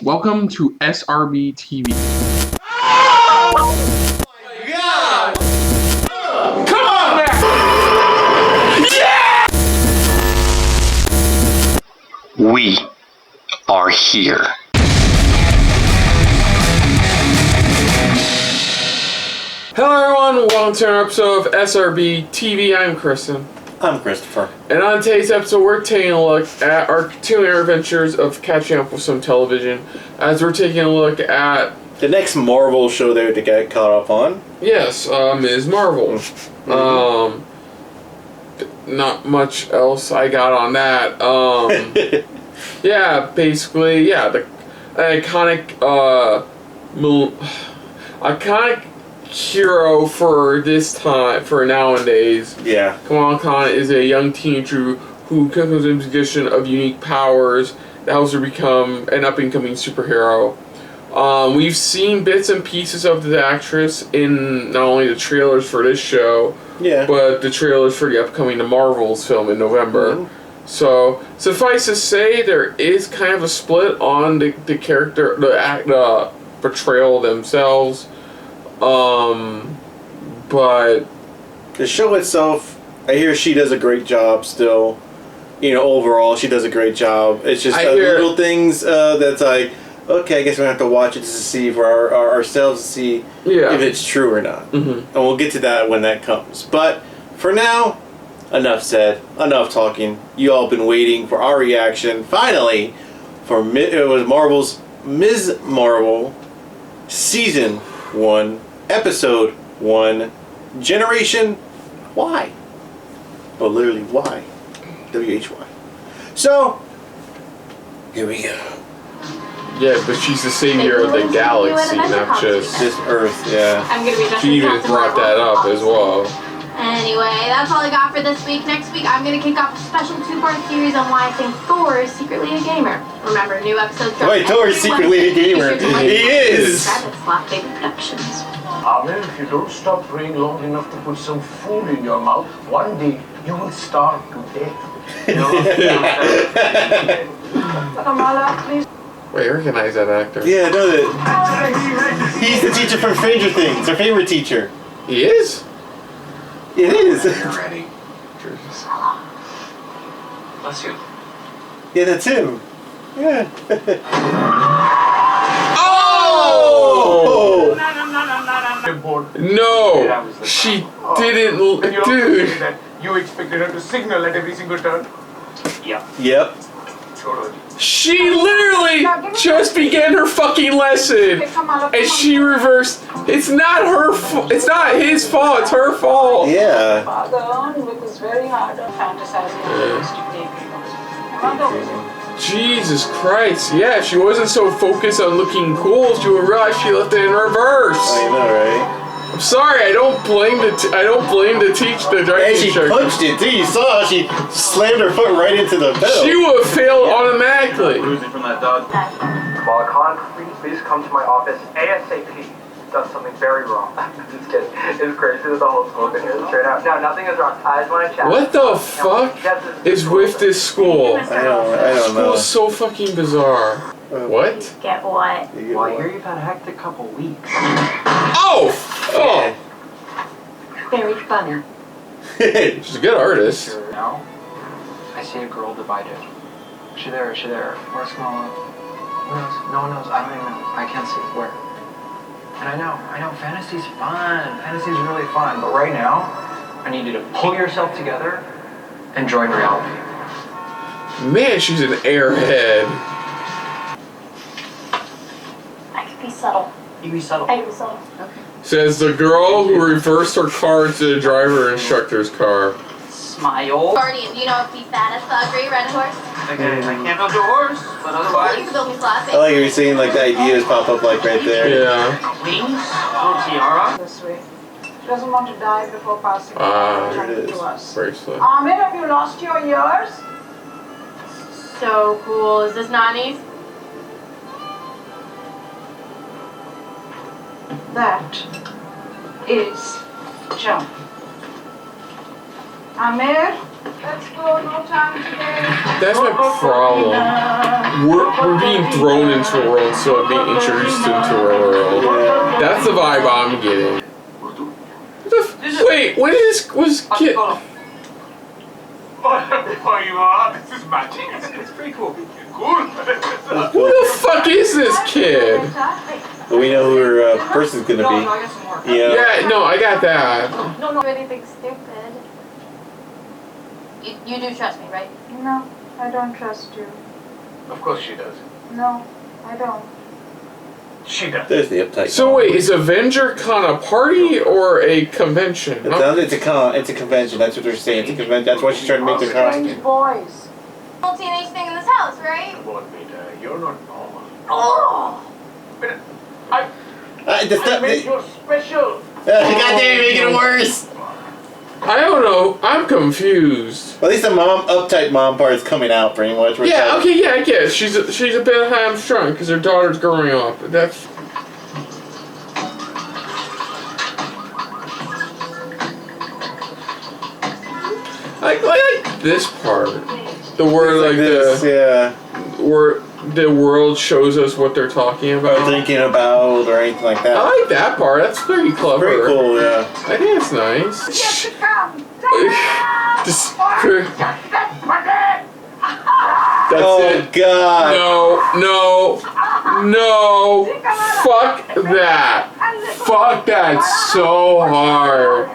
Welcome to SRB TV. Oh my God! Come on now! Yeah! We are here. Hello everyone, welcome to another episode of SRB TV. I'm Kristen. I'm Christopher. And on today's episode, we're taking a look at our continuing adventures of catching up with some television, as we're taking a look at the next Marvel show they to get caught up on. Yes, Ms. Marvel. Not much else I got on that. Yeah, basically, yeah, the iconic hero for this time, for nowadays. Yeah. Kamala Khan is a young teenager who comes in possession of unique powers that helps her become an up-and-coming superhero. We've seen bits and pieces of the actress in not only the trailers for this show, but the trailers for the upcoming The Marvels film in November. So, suffice to say, there is kind of a split on the character, the portrayal themselves. But the show itself, I hear she does a great job still. You know, overall, she does a great job. It's just little things that's like, okay, I guess we're going to have to watch it just to see for ourselves to see if it's true or not. And we'll get to that when that comes. But for now, enough said, enough talking. You all been waiting for our reaction. Finally, it was Marvel's Ms. Marvel Season 1, Episode 1, Generation Y. Oh, literally Y. W-H-Y. So, here we go. yeah, but she's the savior of the galaxy, not just this Earth, yeah. I'm gonna be she even brought that up as well. Anyway, that's all I got for this week. Next week, I'm gonna kick off a special 2-part series on why I think Thor is secretly a gamer. Remember, new episodes drop. Wait, Thor is secretly a gamer. He is! Slapdick Productions. Amen, if you don't stop praying long enough to put some food in your mouth, one day you will starve to death. Kamala, please. Wait, I recognize that actor. Yeah, I know that. He's the teacher from Stranger Things, our favorite teacher. He is? It is. You're ready. Bless you. Yeah, that's him. Yeah. Oh! No! She didn't, dude. You expected her to signal at every single turn? Yeah. Yep. Totally. She literally just began her fucking lesson, and she reversed. It's not her. It's not his fault. It's her fault. Yeah. Jesus Christ! Yeah, she wasn't so focused on looking cool. She would realize she left it in reverse. I know, right? I'm sorry. I don't blame the driving And she punched it too. You saw how she slammed her foot right into the pedal. She would have failed automatically. Losing from that dog. Kamala Khan, please come to my office ASAP. Done something very wrong. Just kidding. It's crazy that the whole school can hear this right now. No, nothing is wrong. I just want to chat. What the fuck is with this school? I don't know. School's so fucking bizarre. What? Get what? Well, I hear you've had a hectic couple weeks. Oh! Oh! Very funny. She's a good artist. Now, I see a girl divided. Is she there? Is she there? Where's Kamala? Who knows? No one knows. I don't even know. I can't see. Where? And I know, fantasy's fun. Fantasy's really fun. But right now, I need you to pull yourself together and join reality. Man, she's an airhead. I can be subtle. You be subtle. I can be subtle. Okay. Says the girl who reversed her car into the driver instructor's car. Smile. Guardian, do you know if be fat as fuck, great red horse? Okay, I can't build a horse, but You otherwise. can build me sloppy. I like you're seeing like the ideas pop up like right there. Yeah. Wings, little tiara. This way. She doesn't want to die before passing There it to is. us. Bracelet. Amir, have you lost your ears? So cool. Is this Nani's? That is jump. Amir, Let's go, no time today. That's my problem. We're being thrown into a world, so I'm being introduced into a world. That's the vibe I'm getting. Wait, when is was kid? Oh, you are? This is magic. It's pretty cool. Cool. Who the fuck is this kid? But we know who her person's gonna No, be. I got some more. Yeah, no, I got that. No, anything stupid. You do trust me, right? No, I don't trust you. Of course she does. No, I don't. She does. There's the uptight. So wait, is Avenger Con a party or a convention? It's a convention. That's what they're saying. It's a convention. That's why she's trying to make their Strange costume. boys. Whole teenage thing in this house, right? Come on, Peter. You're not normal. Oh! But I I made you special. God damn, you're making it worse. I don't know. I'm confused. Well, at least the uptight mom part is coming out pretty much. Yeah. Okay. Yeah. I guess she's a bit hamstrung because her daughter's growing up. That's. I like this part. The word like this, where the world shows us what they're talking or about. thinking about or anything like that. I like that part. That's pretty clever. Pretty cool, yeah. I think it's nice. Yes, to come. Just, that's Oh it. God! No. Fuck that. Fuck that so hard.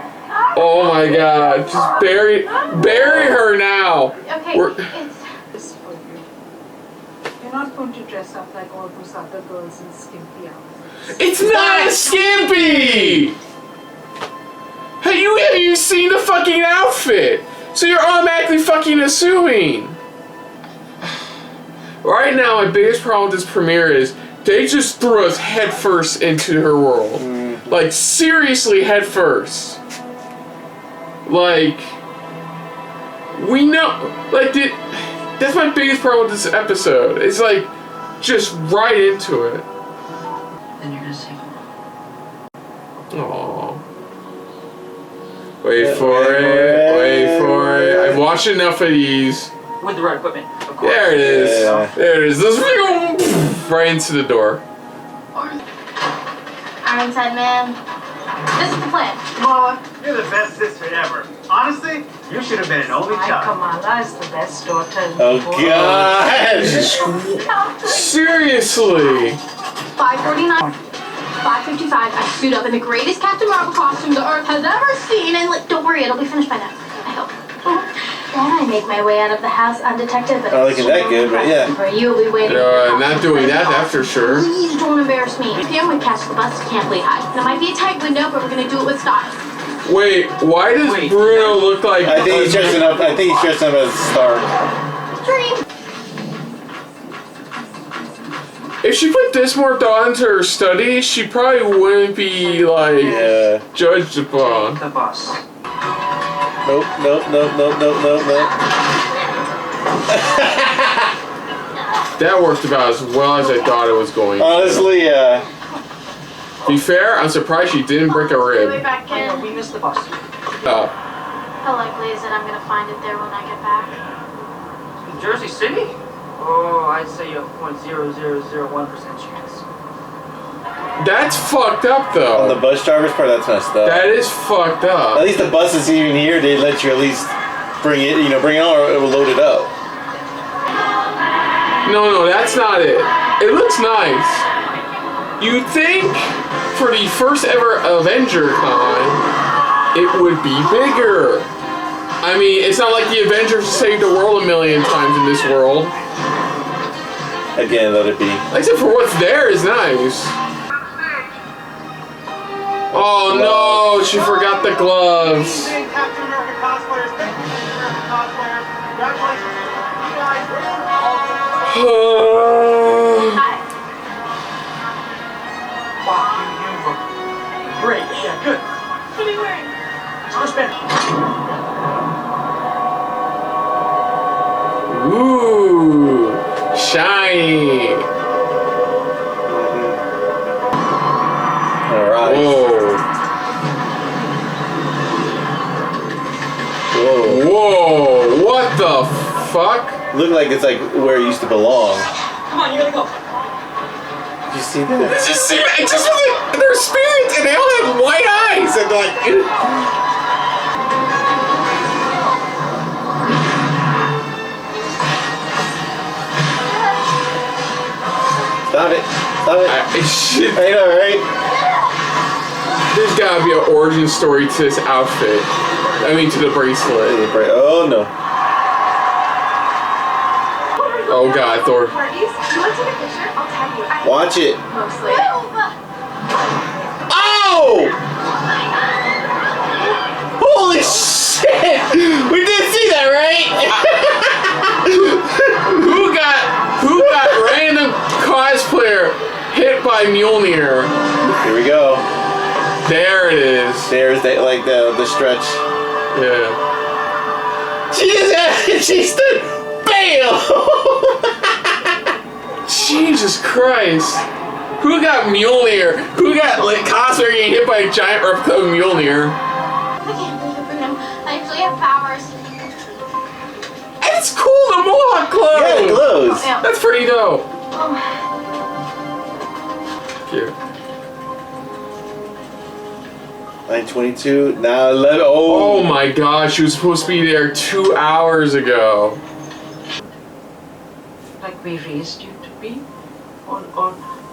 Oh my God. Just bury her now. Okay, We're- This for you. You're not going to dress up like all those other girls in skimpy outfits. It's not skimpy! Hey, have you seen the fucking outfit? So you're automatically fucking assuming. Right now, my biggest problem with this premiere is they just threw us headfirst into her world. Like, seriously headfirst. Like, we know, like, that's my biggest problem with this episode. It's like, just right into it. Then you're gonna see. Aww. Wait for it. I've watched enough of these. With the right equipment, of course. There it is. Yeah. There it is. Right into the door. Ironside man. This is the plan. Kamala, you're the best sister ever. Honestly, you should have been an only My child. Kamala is the best daughter in Oh the world. God! Seriously. 5:49. 5:55. I suit up in the greatest Captain Marvel costume the Earth has ever seen, and don't worry, it'll be finished by then. I hope. Then I make my way out of the house undetected, but Not looking that good, but yeah. For you'll be waiting. Not doing that, that's for sure. Please don't embarrass me. PM we catch the bus, can't play high. It might be a tight window, but we're gonna do it with style. Wait, why does Bruno look like? I think he's dressing up. I think he's dressing up as a star. Dream. If she put this more thought into her studies, she probably wouldn't be like judged upon. The bus. Nope. That worked about as well as I thought it was going. Honestly, To be fair, I'm surprised she didn't break a Way rib. back I know, in. we missed the bus. How likely is it I'm gonna find it there when I get back? Jersey City? Oh, I'd say a 0.0001% chance. That's fucked up on the though. bus driver's part, that's messed up. That is fucked At up. least the bus is even here. They let you at least bring it on, or it will load it up. No, that's not it. It looks nice. You'd think for the first ever Avenger Con, it would be bigger. I mean, it's not like the Avengers saved the world a million times in this world. Again, let it be. Except for what's there is nice. Oh no, she forgot the gloves. Captain America cosplayers, thank you, Captain America cosplayers. Congratulations. You guys win all Wow, you look great. Yeah, good. What are you wearing? First bed. Ooh, shiny. Alright. Whoa. Whoa. Whoa. fuck? Look like it's like where it used to belong. Come on, you gotta go. Did you see that? Did you see that? It just was like, they're spirits and they all have white eyes and like. Stop it. Stop it. Shit. I know, right? There's gotta be an origin story to this outfit. I mean, to the bracelet. Oh no. Oh god, Thor. Parties? You want to take a picture? I'll tag you. Watch it. Mostly. Oh! Holy shit! We did see that, right? Who got random cosplayer hit by Mjolnir? Here we go. There it is. There's that, like the stretch. Yeah. She stood. Bam! Jesus Christ. Who got Mjolnir? Who got like cosplayer getting hit by a giant replica of Mjolnir? I can't believe it for him. I actually have powers. It's cool, the Mohawk glows! Yeah, it glows. Oh, yeah. That's pretty dope. Oh. Cute. 9:22, now 11. Oh my gosh, she was supposed to be there 2 hours ago. Like we raised you to be? Or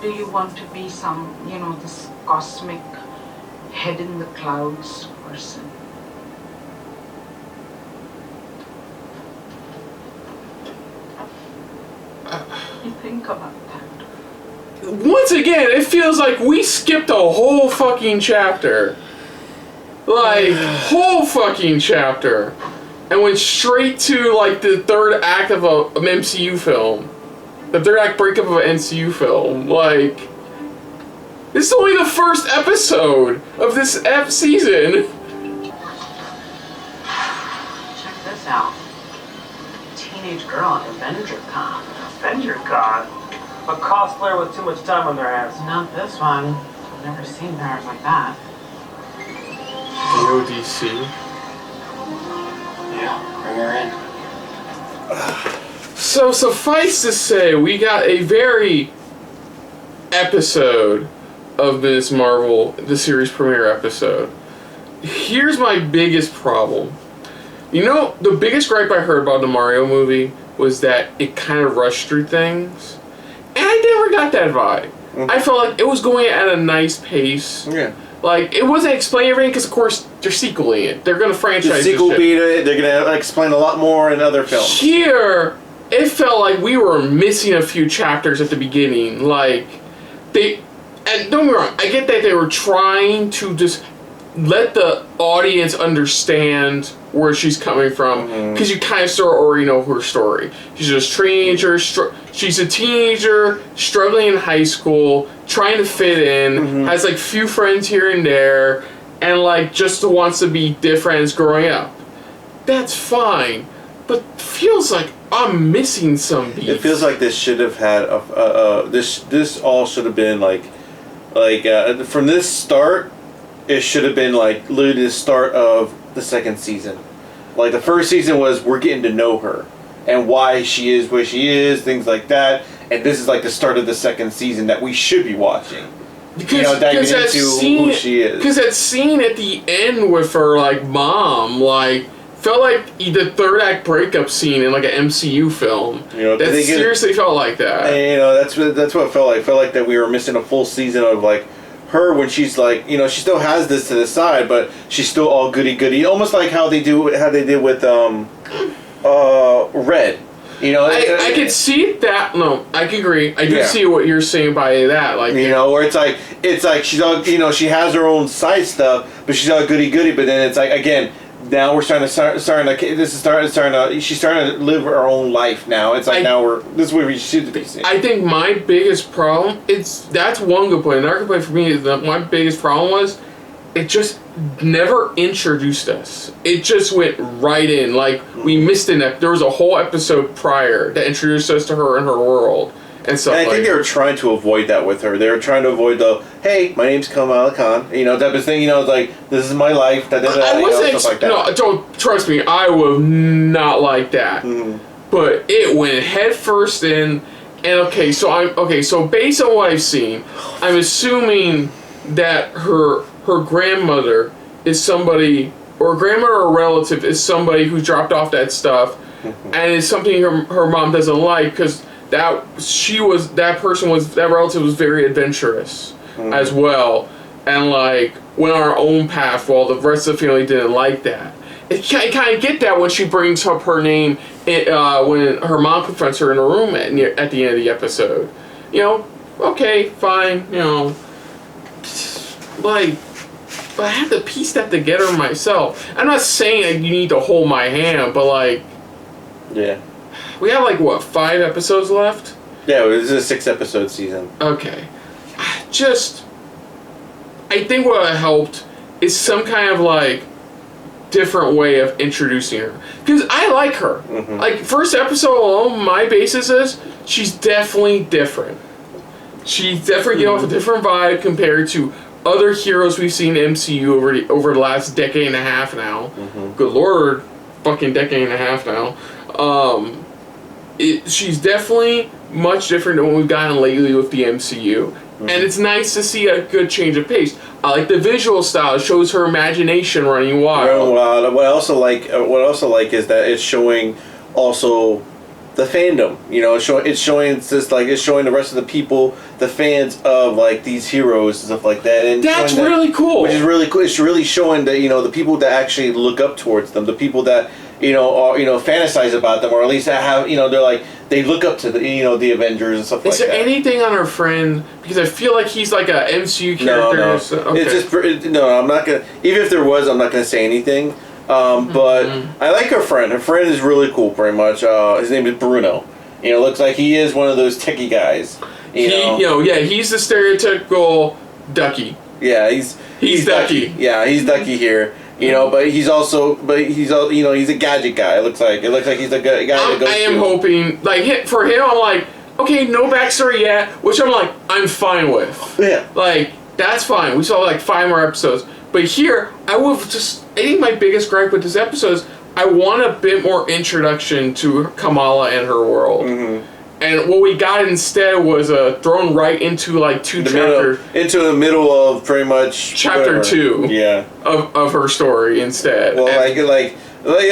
do you want to be some, this cosmic head in the clouds person? You think about that. Once again, it feels like we skipped a whole fucking chapter. Like, whole fucking chapter. And went straight to, like, the third act of an MCU film. The third act breakup of an MCU film. Like, this is only the first episode of this season. Check this out. Teenage girl at AvengerCon. AvengerCon? A cosplayer with too much time on their hands. Not this one. I've never seen hers like that. DODC. Yeah, bring her in. So suffice to say, we got a very episode of Ms. Marvel, the series premiere episode. Here's my biggest problem. The biggest gripe I heard about the Mario movie was that it kind of rushed through things. And I never got that vibe. Mm-hmm. I felt like it was going at a nice pace. Yeah. Like, it wasn't explaining everything because, of course, they're sequeling it. They're going to franchise the sequel this shit. beat it. They're going to explain a lot more in other films. Here, it felt like we were missing a few chapters at the beginning. Like, and don't get me wrong, I get that they were trying to just let the audience understand where she's coming from, because you kind of sort of already know her story. She's a teenager, she's a teenager, struggling in high school, trying to fit in, has like few friends here and there, and like just wants to be different growing up. That's fine, but feels like I'm missing some beats. It feels like this should have had this all should have been like from this start. It should have been like literally the start of the second season. Like the first season was we're getting to know her and why she is where she is, things like that. And this is like the start of the second season that we should be watching. Diving into who she is. Because that scene at the end with her like mom, like felt like the third act breakup scene in like an MCU film. That seriously felt like that. And that's what it felt like. It felt like that we were missing a full season of like her when she's like, she still has this to the side, but she's still all goody, almost like how they did with Red. I could see that. No, I can agree. I do see what you're saying by that. Like, where it's like she's all, she has her own side stuff, but she's all goody, but then it's like again. Now we're she's starting to live her own life now. It's like this is where we should be seeing. I think my biggest problem, that's one good point. Another good point for me is that my biggest problem was it just never introduced us. It just went right in. Like, we missed there was a whole episode prior that introduced us to her and her world. And stuff I think they were trying to avoid that with her. They were trying to avoid the, hey, my name's Kamala Khan, type of thing. Like, this is my life. I wasn't. Stuff like that. No, don't trust me. I would not like that. but it went head first in. And so based on what I've seen, I'm assuming that her grandmother is somebody, or grandmother or relative is somebody who dropped off that stuff, and it's something her mom doesn't like, because that relative was very adventurous as well, and like went on her own path while the rest of the family didn't like that. I kind of get that when she brings up her name when her mom confronts her in a room at the end of the episode. You know, okay, fine, you know, like, but I had to piece that together myself. I'm not saying that you need to hold my hand, but like, yeah, we have like what, 5 episodes left? Yeah, this is a 6-episode season. Okay, I think what helped is some kind of like different way of introducing her, because I like her. Like, first episode alone, my basis is she's definitely different. She's definitely giving off a different vibe compared to other heroes we've seen in MCU over the last decade and a half now. Good lord, fucking decade and a half now. She's definitely much different than what we've gotten lately with the MCU. And it's nice to see a good change of pace. I like the visual style. It shows her imagination running wild. What I also like is that it's showing also the fandom. You know, it's showing the rest of the people, the fans of like these heroes and stuff like that. And that's really cool. Which is really cool. It's really showing that, you know, the people that actually look up towards them, the people that, you know, are, you know, fantasize about them, or at least have, you know, they're like, they look up to the, you know, the Avengers and stuff like that. Is there anything on her friend? Because I feel like he's like a MCU character. No. So, okay. It's just I'm not gonna. Even if there was, I'm not gonna say anything. But I like her friend. Her friend is really cool. Pretty much. His name is Bruno. You know, looks like he is one of those techie guys. He's the stereotypical Ducky. Yeah, he's Ducky. Yeah, he's Ducky here. You know, but he's you know, he's a gadget guy. It looks like he's the guy that goes. I am hoping, like, for him, I'm like, okay, no backstory yet, which I'm like, I'm fine with. Yeah. Like, that's fine. We saw like 5 more episodes, but here, I think my biggest gripe with this episode is I want a bit more introduction to Kamala and her world. And what we got instead was thrown right into like into the middle of pretty much chapter 2. Yeah. Of her story instead. Well, like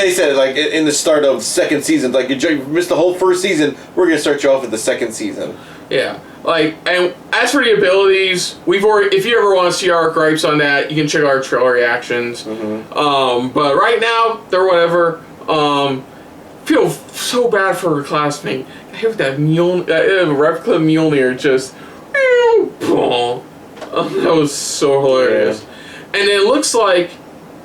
I said, like in the start of second season, like you missed the whole first season, we're gonna start you off with the second season. Yeah. Like, and as for the abilities, if you ever want to see our gripes on that, you can check out our trailer reactions. But right now, they're whatever. Feel so bad for her classmate. I hate that replica Mjolnir just. That was so hilarious. Yeah. And it looks like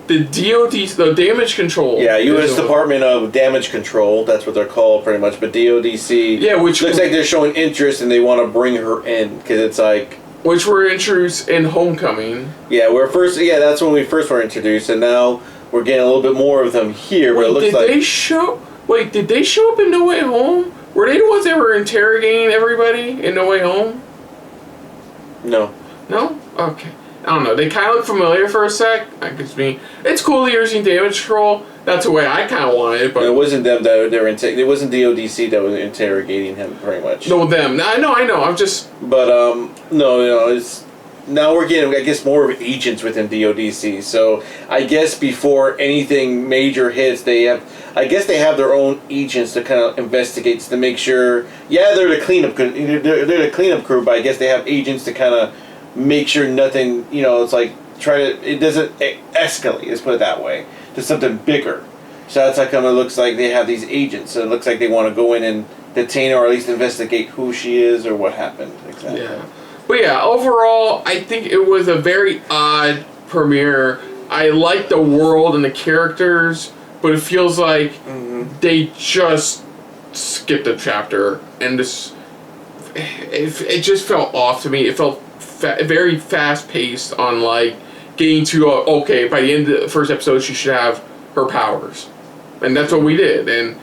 the the damage control. Yeah, U.S. Department of Damage Control. That's what they're called, pretty much. But DODC. Yeah, which looks like they're showing interest and they want to bring her in because it's like. Which were introduced in Homecoming. Yeah, that's when we first were introduced, and now we're getting a little bit more of them here. But it looks like. Did they show up in No Way Home? Were they the ones that were interrogating everybody in No Way Home? No. No? Okay. I don't know. They kind of look familiar for a sec. It's cool they're using damage control. That's the way I kind of wanted it. But it wasn't them that they were it wasn't DODC that was interrogating him, pretty much. No, them. I know. I'm just. But no, it's. Now we're getting, I guess, more of agents within DODC. So I guess before anything major hits, they have their own agents to kind of investigate to make sure. Yeah, they're the cleanup. They're the cleanup crew, but I guess they have agents to kind of make sure nothing. You know, it's like it doesn't escalate. Let's put it that way, to something bigger. So that's how come it looks like they have these agents. So it looks like they want to go in and detain her, or at least investigate who she is or what happened exactly. Yeah. But yeah, overall, I think it was a very odd premiere. I like the world and the characters, but it feels like they just skipped a chapter, and it just felt off to me. It felt very fast paced on like getting to okay, by the end of the first episode, she should have her powers, and that's what we did, and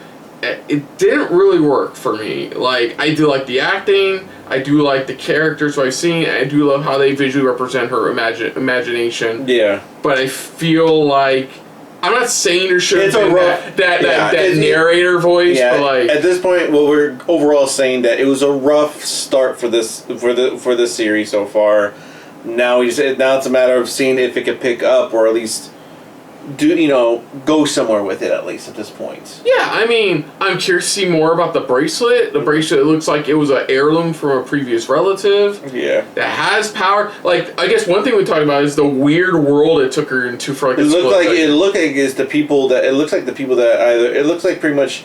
it didn't really work for me. Like, I do like the acting, I do like the characters I've seen, I do love how they visually represent her imagination. Yeah. But I feel like I'm not saying there should It's have a been rough- that narrator voice, Yeah, but like at this point, well, we're overall saying that it was a rough start for this series so far. Now it's a matter of seeing if it could pick up or at least go somewhere with it at least at this point. yeah, I mean, I'm curious to see more about the bracelet. The bracelet looks like it was an heirloom from a previous relative. Yeah. That has power. Like, I guess one thing we talked about is the weird world it took her into for like It looks like pretty much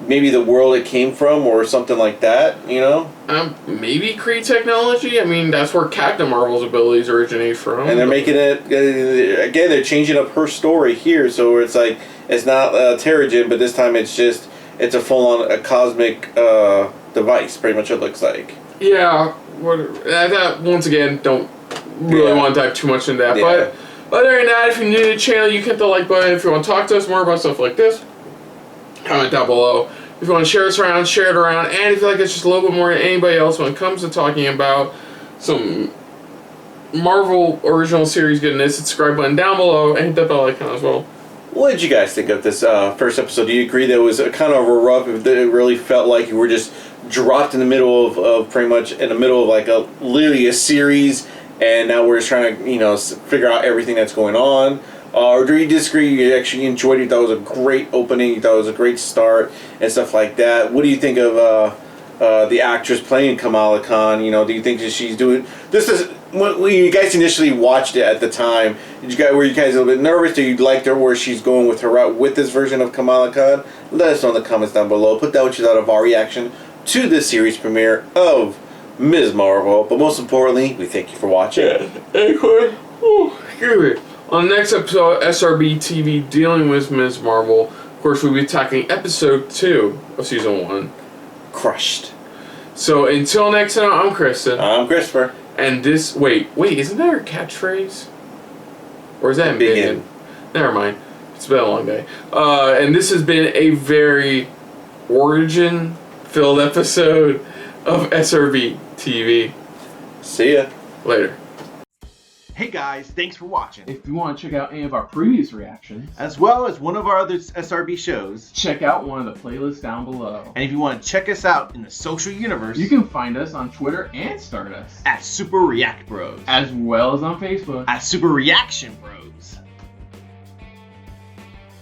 maybe the world it came from or something like that, Maybe Kree technology. I mean, that's where Captain Marvel's abilities originate from. And they're making it again. They're changing up her story here, so it's like it's not Terrigen, but this time it's a full-on cosmic device. Pretty much, it looks like. Yeah. That once again, don't really want to dive too much into that. Yeah. But other than that, if you're new to the channel, you can hit the like button. If you want to talk to us more about stuff like this, comment down below. If you want to share us around, share it around. And if you feel like it's just a little bit more than anybody else when it comes to talking about some Marvel original series goodness, hit the subscribe button down below and hit that bell icon as well. What did you guys think of this first episode? Do you agree that it was kind of a rough? That it really felt like you were just dropped in the middle of pretty much in the middle of like literally a series, and now we're just trying to figure out everything that's going on. Or do you disagree? You actually enjoyed it. You thought it was a great opening. You thought it was a great start and stuff like that. What do you think of the actress playing Kamala Khan? Do you think that she's doing this? Is when you guys initially watched it at the time? Were you guys a little bit nervous? Do you like where she's going with her route with this version of Kamala Khan? Let us know in the comments down below. Put down what you thought of our reaction to this series premiere of Ms. Marvel. But most importantly, we thank you for watching. Excuse me. On the next episode, SRB TV dealing with Ms. Marvel. Of course, we'll be tackling episode 2 of season 1. Crushed. So until next time, I'm Kristen. I'm Christopher. And this wait, isn't that her catchphrase? Or is that Begin? Never mind. It's been a long day. And this has been a very origin-filled episode of SRB TV. See ya. Later. Hey guys, thanks for watching. If you want to check out any of our previous reactions, As well as one of our other SRB shows. check out one of the playlists down below. And if you want to check us out in the social universe, You can find us on Twitter and Stardust, at Super React Bros. as well as on Facebook. At Super Reaction Bros.